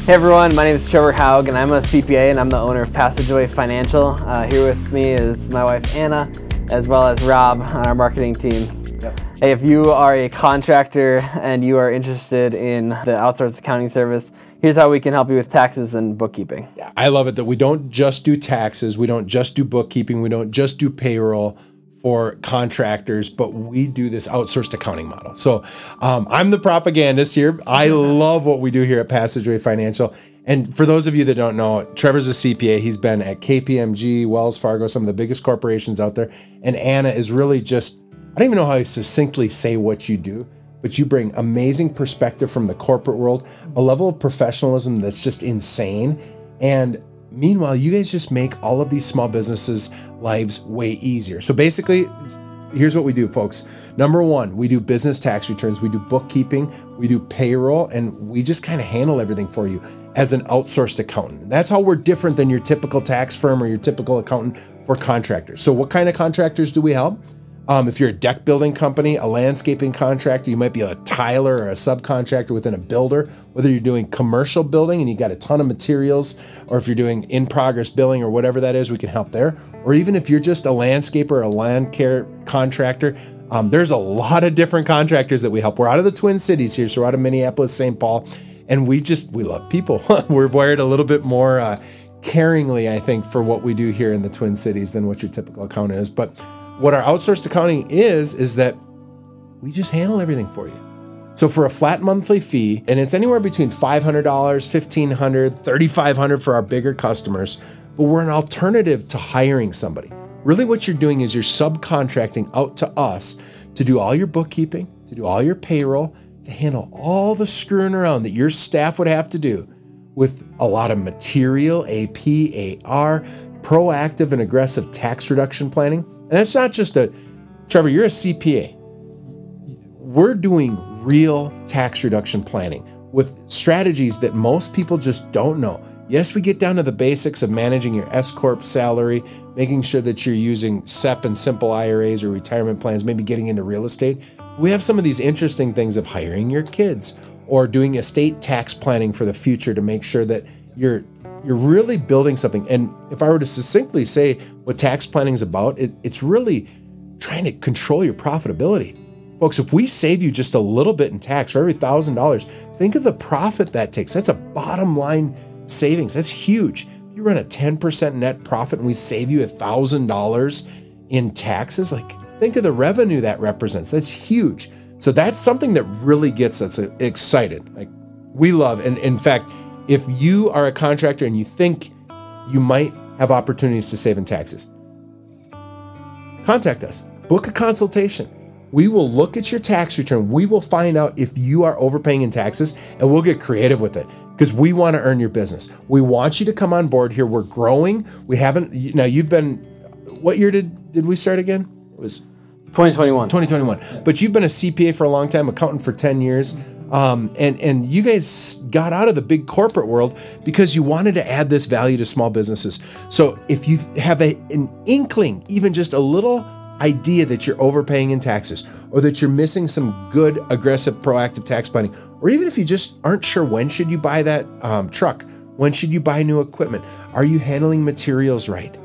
Hey everyone, my name is Trevor Haug and I'm a CPA and I'm the owner of Passageway Financial. Here with me is my wife Anna, as well as Rob on our marketing team. Yep. Hey, if you are a contractor and you are interested in the outsourced accounting service, here's how we can help you with taxes and bookkeeping. Yeah. I love it that we don't just do taxes, we don't just do bookkeeping, we don't just do payroll for contractors, but we do this outsourced accounting model. So I'm the propagandist here. I love what we do here at Passageway Financial. And for those of you that don't know, Trevor's a CPA. He's been at KPMG, Wells Fargo, some of the biggest corporations out there. And Anna is really just, I don't even know how to succinctly say what you do, but you bring amazing perspective from the corporate world, a level of professionalism that's just insane. And meanwhile, you guys just make all of these small businesses' lives way easier. So basically, here's what we do, folks. Number one, we do business tax returns, we do bookkeeping, we do payroll, and we just kind of handle everything for you as an outsourced accountant. That's how we're different than your typical tax firm or your typical accountant for contractors. So what kind of contractors do we help? If you're a deck building company, a landscaping contractor, you might be a tiler or a subcontractor within a builder, whether you're doing commercial building and you got a ton of materials, or if you're doing in-progress billing or whatever that is, we can help there. Or even if you're just a landscaper or a land care contractor, there's a lot of different contractors that we help. We're out of the Twin Cities here, so we're out of Minneapolis, St. Paul, and we love people. We're wired a little bit more caringly, I think, for what we do here in the Twin Cities than what your typical accountant is. But what our outsourced accounting is that we just handle everything for you. So for a flat monthly fee, and it's anywhere between $500, $1,500, $3,500 for our bigger customers, but we're an alternative to hiring somebody. Really what you're doing is you're subcontracting out to us to do all your bookkeeping, to do all your payroll, to handle all the screwing around that your staff would have to do with a lot of material, AP, AR, proactive and aggressive tax reduction planning. And that's not just Trevor, you're a CPA. We're doing real tax reduction planning with strategies that most people just don't know. Yes, we get down to the basics of managing your S-Corp salary, making sure that you're using SEP and simple IRAs or retirement plans, maybe getting into real estate. We have some of these interesting things of hiring your kids or doing estate tax planning for the future to make sure that you're really building something. And if I were to succinctly say what tax planning is about, it's really trying to control your profitability. Folks, if we save you just a little bit in tax for every $1,000, think of the profit that takes. That's a bottom line savings. That's huge. If you run a 10% net profit and we save you $1,000 in taxes, like think of the revenue that represents. That's huge. So that's something that really gets us excited. Like we love, and in fact, if you are a contractor and you think you might have opportunities to save in taxes, contact us. Book a consultation. We will look at your tax return. We will find out if you are overpaying in taxes, and we'll get creative with it because we want to earn your business. We want you to come on board here. We're growing. We haven't, now you've been, what year did we start again? It was 2021. 2021. But you've been a CPA for a long time, accountant for 10 years. And you guys got out of the big corporate world because you wanted to add this value to small businesses. So if you have an inkling, even just a little idea that you're overpaying in taxes, or that you're missing some good, aggressive, proactive tax planning, or even if you just aren't sure when should you buy that truck, when should you buy new equipment, are you handling materials right?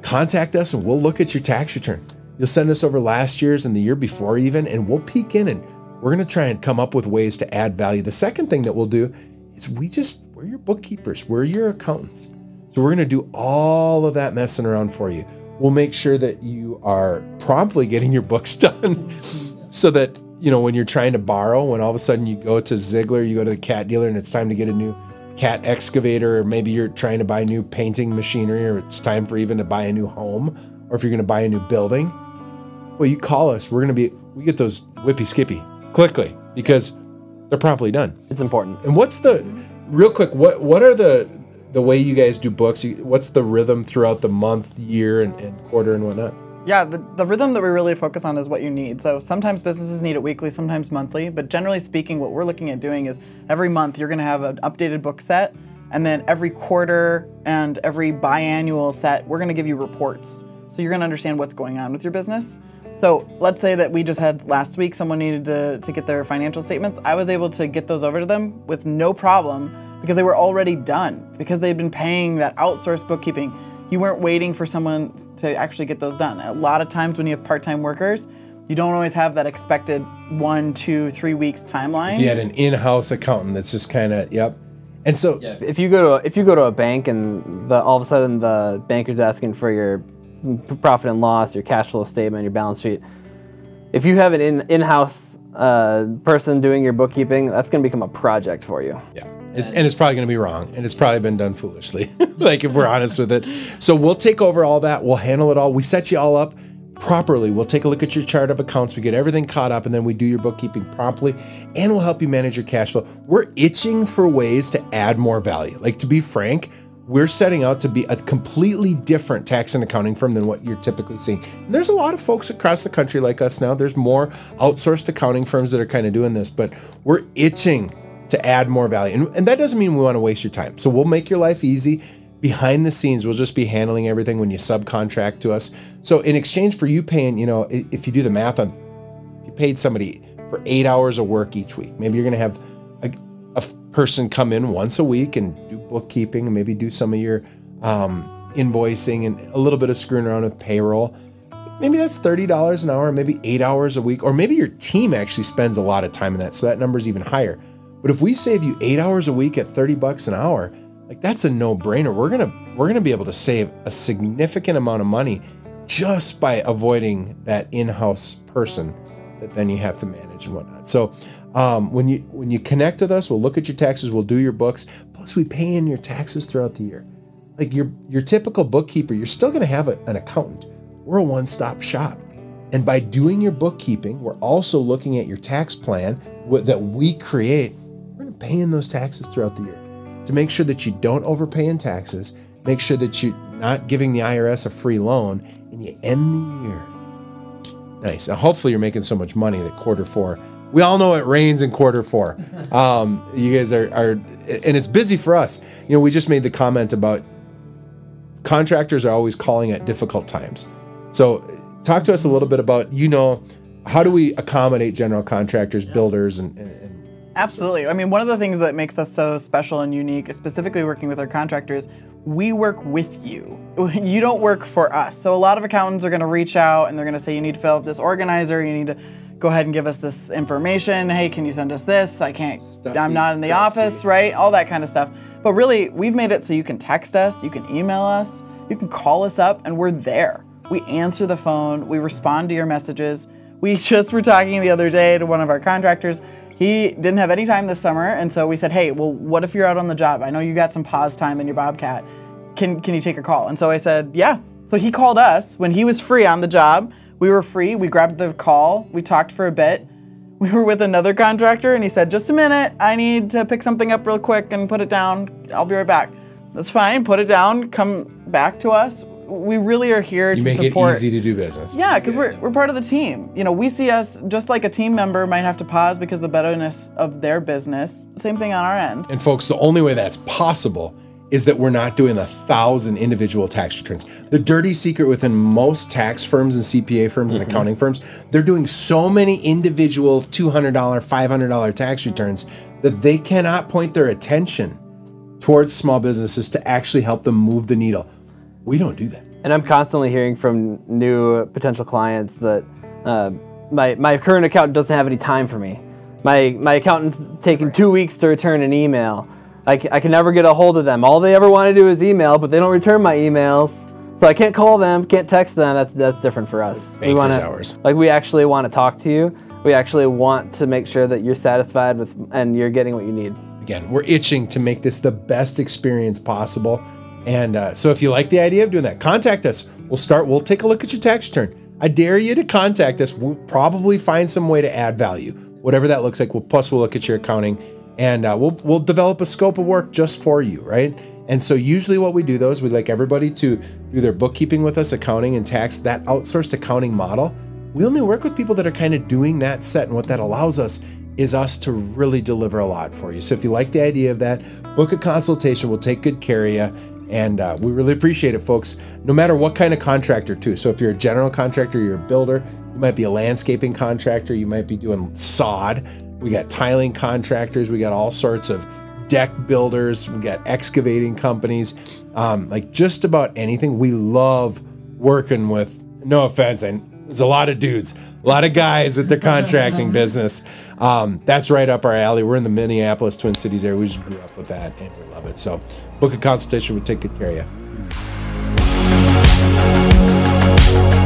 Contact us and we'll look at your tax return. You'll send us over last year's and the year before even, and we'll peek in and we're going to try and come up with ways to add value. The second thing that we'll do is we're your bookkeepers. We're your accountants. So we're going to do all of that messing around for you. We'll make sure that you are promptly getting your books done so that, you know, when you're trying to borrow, when all of a sudden you go to Ziegler, you go to the cat dealer and it's time to get a new cat excavator, or maybe you're trying to buy new painting machinery, or it's time for even to buy a new home, or if you're going to buy a new building, well, you call us. We get those whippy skippy quickly because they're promptly done. It's important. And what's real quick, what are the way you guys do books? What's the rhythm throughout the month, year, and quarter and whatnot? Yeah, the rhythm that we really focus on is what you need. So sometimes businesses need it weekly, sometimes monthly, but generally speaking, what we're looking at doing is every month you're gonna have an updated book set, and then every quarter and every biannual set, we're gonna give you reports. So you're gonna understand what's going on with your business. So let's say that we just had last week, someone needed to get their financial statements. I was able to get those over to them with no problem because they were already done, because they'd been paying that outsourced bookkeeping. You weren't waiting for someone to actually get those done. A lot of times when you have part-time workers, you don't always have that expected 1, 2, 3 weeks timeline. If you had an in-house accountant that's just kind of, yep. And so if you go to a bank and all of a sudden the banker's asking for your profit and loss, your cash flow statement, your balance sheet, if you have an in-house person doing your bookkeeping, that's going to become a project for you. Yeah. And it's probably going to be wrong, and it's probably been done foolishly, like if we're honest with it. So we'll take over all that. We'll handle it all. We set you all up properly. We'll take a look at your chart of accounts. We get everything caught up, and then we do your bookkeeping promptly, and we'll help you manage your cash flow. We're itching for ways to add more value. Like, to be frank, we're setting out to be a completely different tax and accounting firm than what you're typically seeing. And there's a lot of folks across the country like us now. There's more outsourced accounting firms that are kind of doing this, but we're itching to add more value. And that doesn't mean we want to waste your time. So we'll make your life easy. Behind the scenes, we'll just be handling everything when you subcontract to us. So in exchange for you paying, you know, if you do the math on, if you paid somebody for 8 hours of work each week, maybe you're going to have a person come in once a week and do bookkeeping and maybe do some of your invoicing and a little bit of screwing around with payroll. Maybe that's $30 an hour, maybe 8 hours a week, or maybe your team actually spends a lot of time in that, so that number's even higher. But if we save you 8 hours a week at $30 an hour, like, that's a no-brainer. We're gonna be able to save a significant amount of money just by avoiding that in-house person that then you have to manage and whatnot. So when you connect with us, we'll look at your taxes, we'll do your books. Plus, we pay in your taxes throughout the year. Like your typical bookkeeper, you're still gonna have an accountant. We're a one-stop shop. And by doing your bookkeeping, we're also looking at your tax plan that we create. We're gonna pay in those taxes throughout the year to make sure that you don't overpay in taxes, make sure that you're not giving the IRS a free loan, and you end the year nice. Now, hopefully you're making so much money that Q4, we all know it rains in Q4. You guys are, and it's busy for us. You know, we just made the comment about contractors are always calling at difficult times. So talk to us a little bit about, you know, how do we accommodate general contractors, builders, and Absolutely. I mean, one of the things that makes us so special and unique, specifically working with our contractors, we work with you. You don't work for us. So a lot of accountants are going to reach out and they're going to say, you need to fill out this organizer, you need to go ahead and give us this information. Hey, can you send us this? I'm not in the office, right? All that kind of stuff. But really, we've made it so you can text us, you can email us, you can call us up, and we're there. We answer the phone, we respond to your messages. We just were talking the other day to one of our contractors. He didn't have any time this summer, and so we said, hey, well, what if you're out on the job? I know you got some pause time in your Bobcat. Can you take a call? And so I said, yeah. So he called us when he was free on the job. We were free. We grabbed the call. We talked for a bit. We were with another contractor, and he said, just a minute. I need to pick something up real quick and put it down. I'll be right back. That's fine. Put it down. Come back to us. We really are here to support. You make it easy to do business. Yeah, because we're part of the team. You know, we see us just like a team member might have to pause because of the betterness of their business. Same thing on our end. And folks, the only way that's possible is that we're not doing 1,000 individual tax returns. The dirty secret within most tax firms and CPA firms and accounting firms, they're doing so many individual $200, $500 tax returns that they cannot point their attention towards small businesses to actually help them move the needle. We don't do that. And I'm constantly hearing from new potential clients that my current accountant doesn't have any time for me. My accountant's taking 2 weeks to return an email. I can never get a hold of them. All they ever want to do is email, but they don't return my emails. So I can't call them, can't text them. That's different for us. Banker's hours. Like, we actually want to talk to you. We actually want to make sure that you're satisfied with and you're getting what you need. Again, we're itching to make this the best experience possible. And so if you like the idea of doing that, contact us. We'll take a look at your tax return. I dare you to contact us. We'll probably find some way to add value, whatever that looks like. Plus we'll look at your accounting, and we'll develop a scope of work just for you, right? And so usually what we do, though, is we like everybody to do their bookkeeping with us, accounting and tax, that outsourced accounting model. We only work with people that are kind of doing that set, and what that allows us is us to really deliver a lot for you. So if you like the idea of that, book a consultation. We'll take good care of you. And we really appreciate it, folks, no matter what kind of contractor, too. So if you're a general contractor, you're a builder, you might be a landscaping contractor, you might be doing sod. We got tiling contractors. We got all sorts of deck builders, we got excavating companies, like just about anything. We love working with, no offense, and there's a lot of dudes, a lot of guys with their contracting business. That's right up our alley. We're in the Minneapolis, Twin Cities area. We just grew up with that and we love it. So book a consultation, we'll take good care of you.